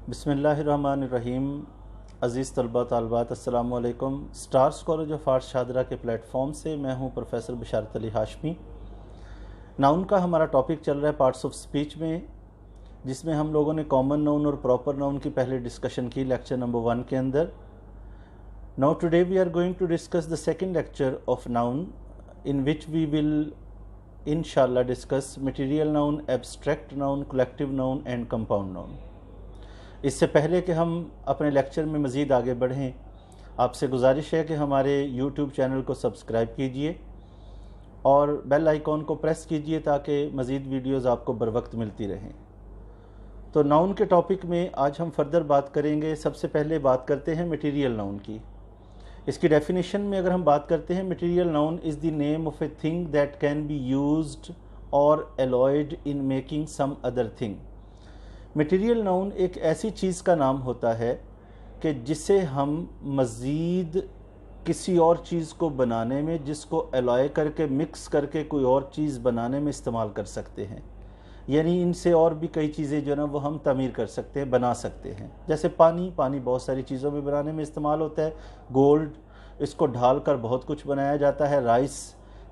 बिस्मिल्लाहिर्रहमानिर्रहीम। अज़ीज़ तलबा तालबात, अस्सलामु अलैकुम। Stars college of arts Shahdara के प्लेटफॉर्म से मैं हूं प्रोफेसर बिशारत अली हाशमी। नाउन का हमारा टॉपिक चल रहा है पार्ट्स ऑफ स्पीच में, जिसमें हम लोगों ने कॉमन नाउन और प्रॉपर नाउन की पहले डिस्कशन की लेक्चर नंबर 1 के अंदर। Now today we are going to discuss the second lecture of noun, in which we will इंशाल्लाह discuss material noun, abstract noun, collective noun and compound noun. इससे पहले कि हम अपने लेक्चर में मज़ीद आगे बढ़ें, आपसे गुजारिश है कि हमारे यूट्यूब चैनल को सब्सक्राइब कीजिए और बेल आइकॉन को प्रेस कीजिए ताकि मज़ीद वीडियोज़ आपको बर वक्त मिलती रहें। तो नाउन के टॉपिक में आज हम फर्दर बात करेंगे। सबसे पहले बात करते हैं मटीरियल नाउन की। इसकी डेफिनेशन में अगर हम बात करते हैं, material noun is the name of a thing that can be used और alloyed in making some other thing. Material noun एक ऐसी चीज़ का नाम होता है कि जिसे हम मज़ीद किसी और चीज़ को बनाने में, जिसको एलॉय करके मिक्स करके कोई और चीज़ बनाने में इस्तेमाल कर सकते हैं। यानी इनसे और भी कई चीज़ें जो ना वो हम तमीर कर सकते हैं, बना सकते हैं। जैसे पानी बहुत सारी चीज़ों में बनाने में इस्तेमाल होता है। गोल्ड, इसको ढाल कर बहुत कुछ बनाया जाता है। Rice,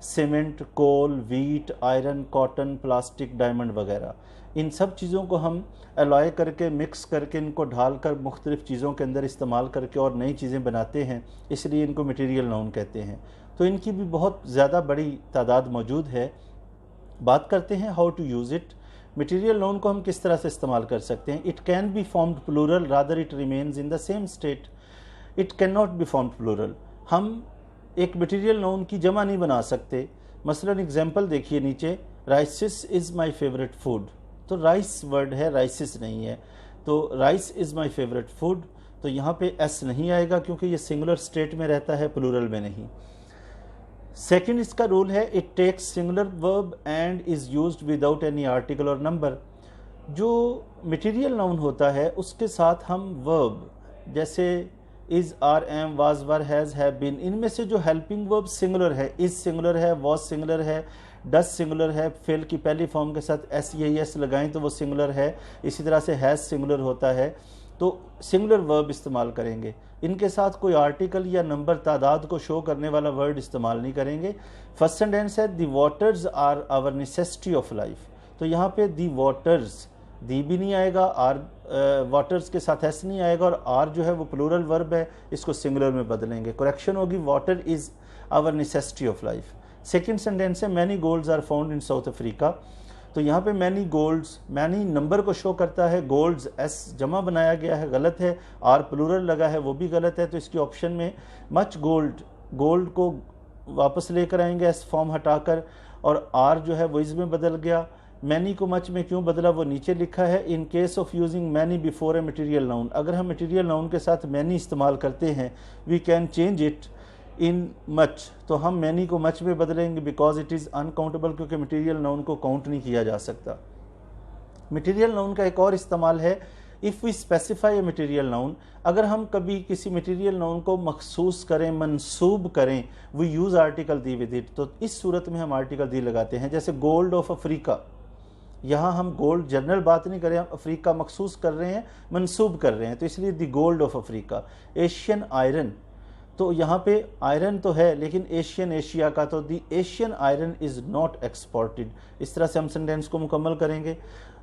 cement, coal, wheat, iron, cotton, plastic, diamond वगैरह, इन सब चीज़ों को हम एलॉय करके, मिक्स करके, इनको ढाल कर मुख्तलिफ़ चीज़ों के अंदर इस्तेमाल करके और नई चीज़ें बनाते हैं, इसलिए इनको मटीरियल नाउन कहते हैं। तो इनकी भी बहुत ज़्यादा बड़ी तादाद मौजूद है। बात करते हैं how to use it. Material noun को हम किस तरह से इस्तेमाल कर सकते हैं। It can be formed plural, rather it remains in the same state. It can not be formed plural. हम एक मटीरियल नाउन की जमा नहीं बना सकते। मसलन एग्जाम्पल देखिए नीचे, rises is my favourite food. तो राइस वर्ड है, राइसिस नहीं है। तो rice is my favourite food, तो यहाँ पे एस नहीं आएगा क्योंकि ये सिंगुलर स्टेट में रहता है, प्लूरल में नहीं। सेकंड इसका रूल है, it takes singular verb and is used without any article और नंबर। जो मटीरियल नाउन होता है उसके साथ हम वर्ब जैसे is, are, am, was, were, has, have, been, इनमें से जो हेल्पिंग वर्ब सिंगुलर है, इज़ सिंगुलर है, वॉज सिंगुलर है, डस सिंगुलर है, फेल की पहली फॉर्म के साथ एस या एस लगाएं तो वो सिंगुलर है। इसी तरह से हैज़ सिंगुलर होता है, तो सिंगुलर वर्ब इस्तेमाल करेंगे। इनके साथ कोई आर्टिकल या नंबर, तादाद को शो करने वाला वर्ड इस्तेमाल नहीं करेंगे। फर्स्ट सेंटेंस है, the waters are our necessity of life. तो यहाँ पे दी वाटर्स, दी भी नहीं आएगा, आर वाटर्स के साथ एस नहीं आएगा, और आर जो है वो प्लूरल वर्ब है, इसको सिंगुलर में बदलेंगे। करेक्शन होगी, water is our necessity of life. Second sentence है, many golds are found in South Africa. तो यहाँ पे मैनी गोल्ड्स, मैनी नंबर को शो करता है, गोल्ड्स एस जमा बनाया गया है, गलत है। आर प्लूरल लगा है, वो भी गलत है। तो इसकी ऑप्शन में मच गोल्ड, गोल्ड को वापस लेकर आएंगे एस फॉर्म हटाकर, और आर जो है वो इसमें बदल गया। मैनी को मच में क्यों बदला वो नीचे लिखा है। In case of using many before A material noun, अगर हम मटीरियल नाउन के साथ मैनी इस्तेमाल करते हैं, we can change it in much, तो हम मैनी को मच में बदलेंगे, बिकॉज इट इज़ अनकाउंटेबल, क्योंकि मटीरियल नाउन को काउंट नहीं किया जा सकता। मटीरियल नाउन का एक और इस्तेमाल है, if we specify a material noun, अगर हम कभी किसी मटीरियल नाउन को मखसूस करें, मंसूब करें, we use article the with it, तो इस सूरत में हम आर्टिकल दी लगाते हैं। जैसे गोल्ड ऑफ अफ्रीका, यहाँ हम गोल्ड जनरल बात नहीं कर रहे हैं, हम अफ्रीका मखसूस कर रहे हैं, मंसूब कर रहे हैं, तो इसलिए दी gold of Africa. Asian iron, तो यहाँ पे आयरन तो है लेकिन एशियन, एशिया का, तो the Asian iron is not exported. इस तरह से हम सेंटेंस को मुकम्मल करेंगे।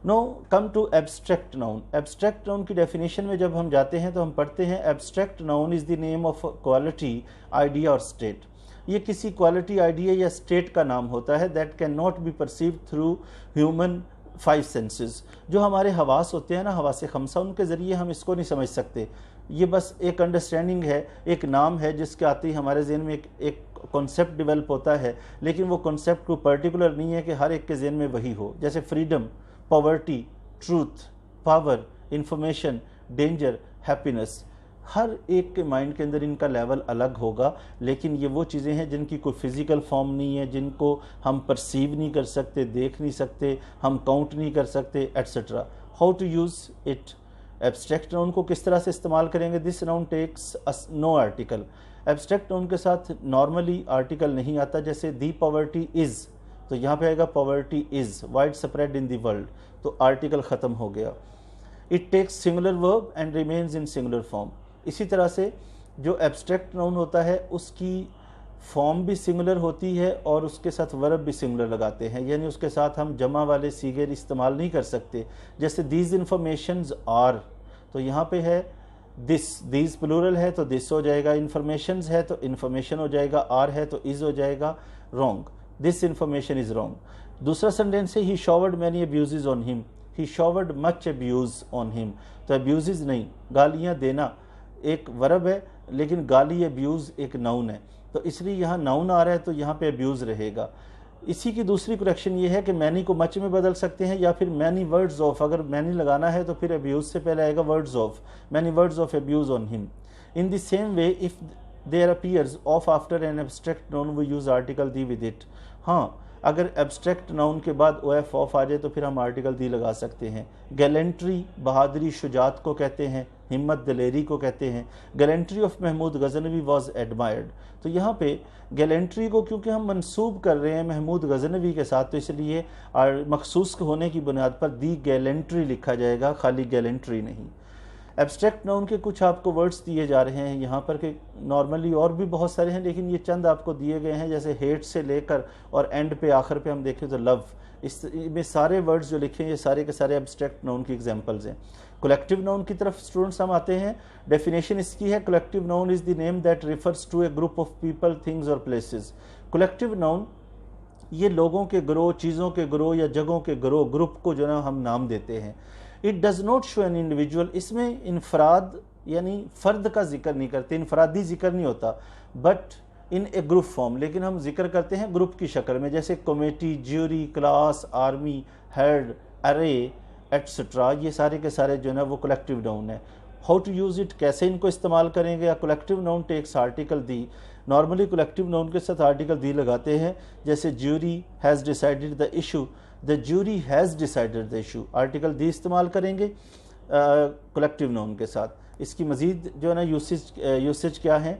No come to abstract noun. Abstract noun की डेफिनेशन में जब हम जाते हैं तो हम पढ़ते हैं, abstract noun is the name of quality, idea और स्टेट। ये किसी क्वालिटी, आइडिया या स्टेट का नाम होता है, that can not be perceived through human 5 senses. जो हमारे हवास होते हैं ना, हवास खमसा, उनके ज़रिए हम इसको नहीं समझ सकते। ये बस एक अंडरस्टैंडिंग है, एक नाम है जिसके आते ही हमारे जहन में एक कॉन्सेप्ट डेवलप होता है, लेकिन वो कॉन्सेप्ट को पर्टिकुलर नहीं है कि हर एक के जहन में वही हो। जैसे freedom, poverty, truth, power, information, danger, happiness, हर एक के माइंड के अंदर इनका लेवल अलग होगा, लेकिन ये वो चीज़ें हैं जिनकी कोई फिज़िकल फॉर्म नहीं है, जिनको हम परसीव नहीं कर सकते, देख नहीं सकते, हम काउंट नहीं कर सकते, etcetera. How to use it. Abstract noun को किस तरह से इस्तेमाल करेंगे। This noun takes no article. Abstract noun के साथ नॉर्मली आर्टिकल नहीं आता। जैसे दी पॉवर्टी इज़, तो यहाँ पे आएगा poverty is wide spread in the world, तो आर्टिकल ख़त्म हो गया। اٹ ٹیکس سنگولر ورب and remains in singular form. اسی طرح سے جو ایبسٹریکٹ ناؤن ہوتا ہے اس کی فارم بھی سنگولر ہوتی ہے اور اس کے ساتھ ورب بھی سنگولر لگاتے ہیں, یعنی اس کے ساتھ ہم جمع والے صیغے استعمال نہیں کر سکتے. جیسے دیز انفارمیشنز آر, تو یہاں پہ ہے دس, دیز پلورل ہے تو دس ہو جائے گا, انفارمیشنز ہے تو انفارمیشن ہو جائے گا, آر ہے تو از ہو جائے گا, wrong, this information is wrong. دوسرا سینٹینس ہے ہی شاورڈ مینی ابیوزز آن ہم, ہی شاورڈ مچ ابیوز آن ہم, تو ابیوزز نہیں, گالیاں دینا ایک ورب ہے لیکن گالی ابیوز ایک ناؤن ہے, تو اس لیے یہاں ناؤن آ رہا ہے تو یہاں پہ ابیوز رہے گا. اسی کی دوسری کریکشن یہ ہے کہ مینی کو مچ میں بدل سکتے ہیں یا پھر مینی ورڈز آف, اگر مینی لگانا ہے تو پھر ابیوز سے پہلے آئے گا words of, many words of abuse on ہم. In the same way if there appears of after an abstract noun we use article the with it. ہاں اگر ایبسٹریکٹ ناؤن کے بعد او ایف آف آ جائے تو پھر ہم آرٹیکل دی لگا سکتے ہیں. گیلنٹری بہادری شجاعت کو کہتے ہیں, ہمت دلیری کو کہتے ہیں. Gallantry of Mahmud Ghaznavi was admired, تو یہاں پہ گیلنٹری کو کیونکہ ہم منسوب کر رہے ہیں محمود غزنوی کے ساتھ تو اس لیے مخصوص ہونے کی بنیاد پر دی گیلنٹری لکھا جائے گا, خالی گیلنٹری نہیں. ایبسٹریکٹ ناؤن کے کچھ آپ کو ورڈز دیے جا رہے ہیں یہاں پر کہ نارملی اور بھی بہت سارے ہیں لیکن یہ چند آپ کو دیے گئے ہیں, جیسے ہیٹ سے لے کر اور اینڈ پہ آخر پہ ہم دیکھیں تو لو, اس میں سارے ورڈز جو لکھے ہیں یہ سارے کے سارے ایبسٹریکٹ ناؤن کی ایگزامپلز ہیں. کولیکٹیو ناؤن کی طرف اسٹوڈنٹس ہم آتے ہیں. ڈیفینیشن اس کی ہے, collective noun is the name that refers to a group of people, things اور پلیسز. کولیکٹیو ناؤن یہ لوگوں کے گروہ, چیزوں کے گروہ یا جگہوں کے گروہ, گروپ کو جو ہے ہم نام دیتے ہیں. It does not show an individual, اس میں انفراد یعنی فرد کا ذکر نہیں کرتے, انفرادی ذکر نہیں ہوتا, but in a group form, لیکن ہم ذکر کرتے ہیں گروپ کی شکل میں, جیسے committee, jury, class, army, head, ارے ایٹسٹرا, یہ سارے کے سارے جو ہے نا وہ کولیکٹیو ناؤن ہے. ہاؤ ٹو یوز اٹ, کیسے ان کو استعمال کریں گے. Collective noun takes article the, normally collective noun کے ساتھ آرٹیکل دی لگاتے ہیں, جیسے jury has decided the issue, the jury has decided the issue, article the استعمال کریں گے کولیکٹیو ناؤن کے ساتھ. اس کی مزید جو ہے نا یوسیج کیا ہے.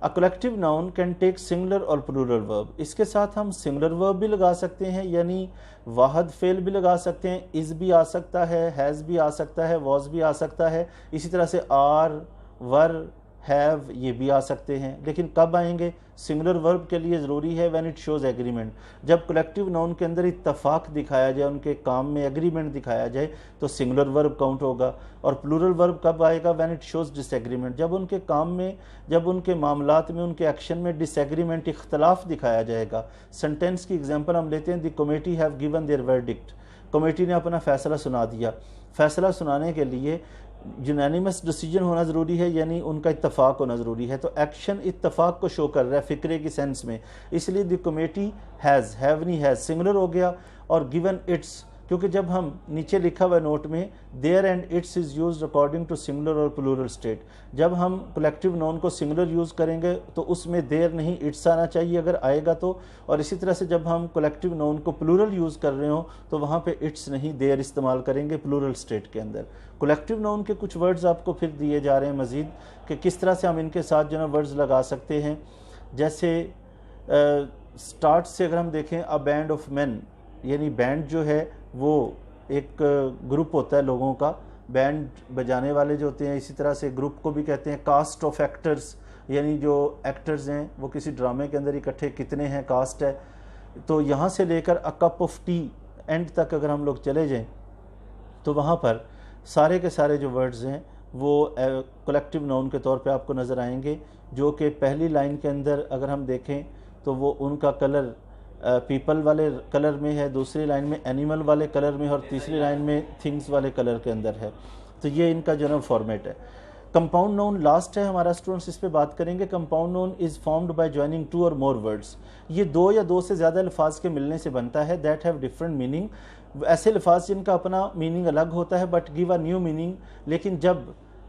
A collective noun can take singular اور plural verb, اس کے ساتھ ہم singular verb بھی لگا سکتے ہیں, یعنی واحد فعل بھی لگا سکتے ہیں, is بھی آ سکتا ہے, has بھی آ سکتا ہے, was بھی آ سکتا ہے, اسی طرح سے are, were, have یہ بھی آ سکتے ہیں. لیکن کب آئیں گے؟ سنگولر ورب کے لیے ضروری ہے when it shows agreement, جب کولیکٹیو ناؤن کے اندر اتفاق دکھایا جائے, ان کے کام میں ایگریمنٹ دکھایا جائے تو سنگولر ورب کاؤنٹ ہوگا. اور پلورل ورب کب آئے گا؟ when it shows disagreement, جب ان کے کام میں, جب ان کے معاملات میں, ان کے ایکشن میں ڈس ایگریمنٹ, اختلاف دکھایا جائے گا. سنٹینس کی ایگزامپل ہم لیتے ہیں, the committee have given their verdict, committee نے اپنا فیصلہ سنا دیا. فیصلہ سنانے کے لیے یونینیمس ڈیسیجن ہونا ضروری ہے, یعنی ان کا اتفاق ہونا ضروری ہے, تو ایکشن اتفاق کو شو کر رہا ہے فکرے کی سینس میں, اس لیے دی کمیٹی ہیز, ہیو نہیں ہیز, سنگولر ہو گیا. اور گیون اٹس, کیونکہ جب ہم نیچے لکھا ہوا نوٹ میں there and it's is used according to singular اور پلورل اسٹیٹ, جب ہم کولیکٹیو ناؤن کو سنگولر یوز کریں گے تو اس میں دیر نہیں اٹس آنا چاہیے اگر آئے گا تو, اور اسی طرح سے جب ہم کولیکٹیو ناؤن کو پلورل یوز کر رہے ہوں تو وہاں پہ اٹس نہیں دیر استعمال کریں گے پلورل اسٹیٹ کے اندر. کولیکٹیو ناؤن کے کچھ ورڈز آپ کو پھر دیے جا رہے ہیں مزید کہ کس طرح سے ہم ان کے ساتھ جو ہے ورڈز لگا سکتے ہیں. جیسے اسٹارٹ سے اگر ہم دیکھیں, اے بینڈ آف مین, یعنی بینڈ جو ہے وہ ایک گروپ ہوتا ہے لوگوں کا, بینڈ بجانے والے جو ہوتے ہیں, اسی طرح سے گروپ کو بھی کہتے ہیں کاسٹ آف ایکٹرز, یعنی جو ایکٹرز ہیں وہ کسی ڈرامے کے اندر اکٹھے کتنے ہیں, کاسٹ ہے. تو یہاں سے لے کر اے کپ آف ٹی اینڈ تک اگر ہم لوگ چلے جائیں تو وہاں پر سارے کے سارے جو ورڈز ہیں وہ کولیکٹیو ناؤن کے طور پہ آپ کو نظر آئیں گے, جو کہ پہلی لائن کے اندر اگر ہم دیکھیں تو وہ ان کا کلر پیپل والے کلر میں ہے, دوسری لائن میں اینیمل والے کلر میں, اور تیسری لائن میں تھنگز والے کلر کے اندر ہے. تو یہ ان کا جنرل فارمیٹ ہے. کمپاؤنڈ ناؤن لاسٹ ہے ہمارا اسٹوڈنٹس, اس پہ بات کریں گے. Compound noun is formed by joining two اور مور ورڈز, یہ دو یا دو سے زیادہ الفاظ کے ملنے سے بنتا ہے. دیٹ ہیو ڈفرنٹ میننگ, ایسے الفاظ جن کا اپنا میننگ الگ ہوتا ہے but give a new meaning, لیکن جب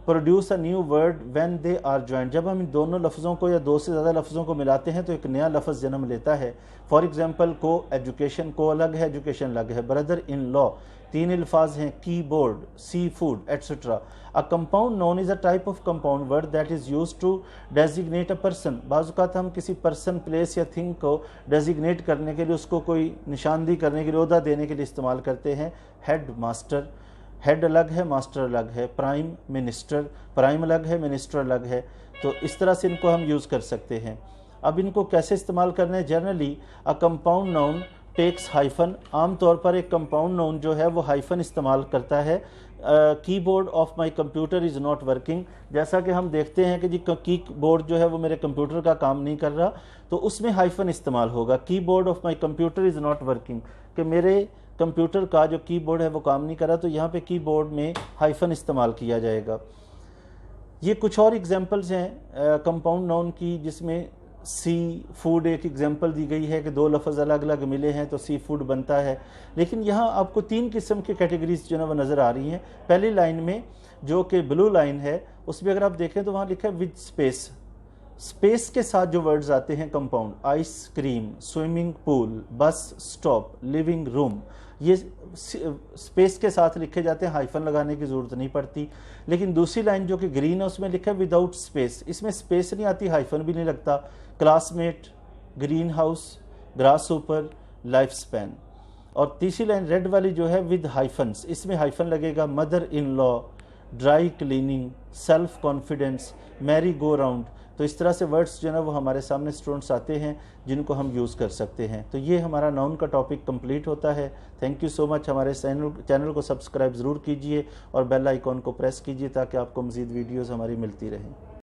produce a new word when they are joined, جب ہم ان دونوں لفظوں کو یا دو سے زیادہ لفظوں کو ملاتے ہیں تو ایک نیا لفظ جنم لیتا ہے. فار ایگزامپل کو ایجوکیشن, کو الگ ہے, ایجوکیشن الگ ہے. بردر ان لا, تین الفاظ ہیں, keyboard, seafood etcetera. A compound noun is a type of compound word that is used to designate a person. بعض اوقات ہم کسی پرسن, پلیس یا تھنگ کو ڈیزیگنیٹ کرنے کے لیے, اس کو کوئی نشاندہی کرنے کے لیے, عہدہ دینے کے لیے استعمال کرتے ہیں. ہیڈ ماسٹر, हेड अलग है, मास्टर अलग है, प्राइम मिनिस्टर, प्राइम अलग है, मिनिस्टर अलग है, तो इस तरह से इनको हम यूज़ कर सकते हैं। अब इनको कैसे इस्तेमाल करना है? Generally a compound noun takes hyphen, आम तौर पर एक कंपाउंड नाउन जो है वो हाइफन इस्तेमाल करता है। Keyboard of my computer is not working, जैसा कि हम देखते हैं कि जी कीबोर्ड जो है वो मेरे कंप्यूटर का काम नहीं कर रहा, तो उसमें हाइफन इस्तेमाल होगा। Keyboard of my computer is not working, कि मेरे कंप्यूटर का जो कीबोर्ड है वो काम नहीं कर रहा, तो यहाँ पे कीबोर्ड में हाइफन इस्तेमाल किया जाएगा। ये कुछ और एग्जांपल्स हैं कंपाउंड नाउन की, जिसमें सी फूड एक एग्जांपल दी गई है कि दो लफ्ज़ अलग अलग मिले हैं तो सी फूड बनता है। लेकिन यहाँ आपको 3 किस्म की कैटेगरीज जो है वो नज़र आ रही हैं। पहली लाइन में जो कि ब्लू लाइन है, उसमें अगर आप देखें तो वहाँ लिखा है विद स्पेस, स्पेस के साथ जो वर्ड्स आते हैं compound, ice cream, swimming pool, bus stop, living room, ये स्पेस के साथ लिखे जाते हैं, हाइफन लगाने की ज़रूरत नहीं पड़ती। लेकिन दूसरी लाइन जो कि ग्रीन है उसमें लिखा है विदाउट स्पेस, इसमें स्पेस नहीं आती, हाइफन भी नहीं लगता। क्लासमेट, ग्रीन हाउस, ग्रास ऊपर, लाइफ स्पैन। और तीसरी लाइन रेड वाली जो है विद हाइफन्स, इसमें हाइफन लगेगा। Mother in law, dry cleaning, self confidence, merry go round. तो इस तरह से वर्ड्स जो है ना वो हमारे सामने स्टूडेंट्स आते हैं जिनको हम यूज़ कर सकते हैं। तो ये हमारा नाउन का टॉपिक कंप्लीट होता है। Thank you so much. हमारे चैनल को सब्सक्राइब ज़रूर कीजिए और बेल आइकॉन को प्रेस कीजिए ताकि आपको मज़ीद वीडियोज़ हमारी मिलती रहें।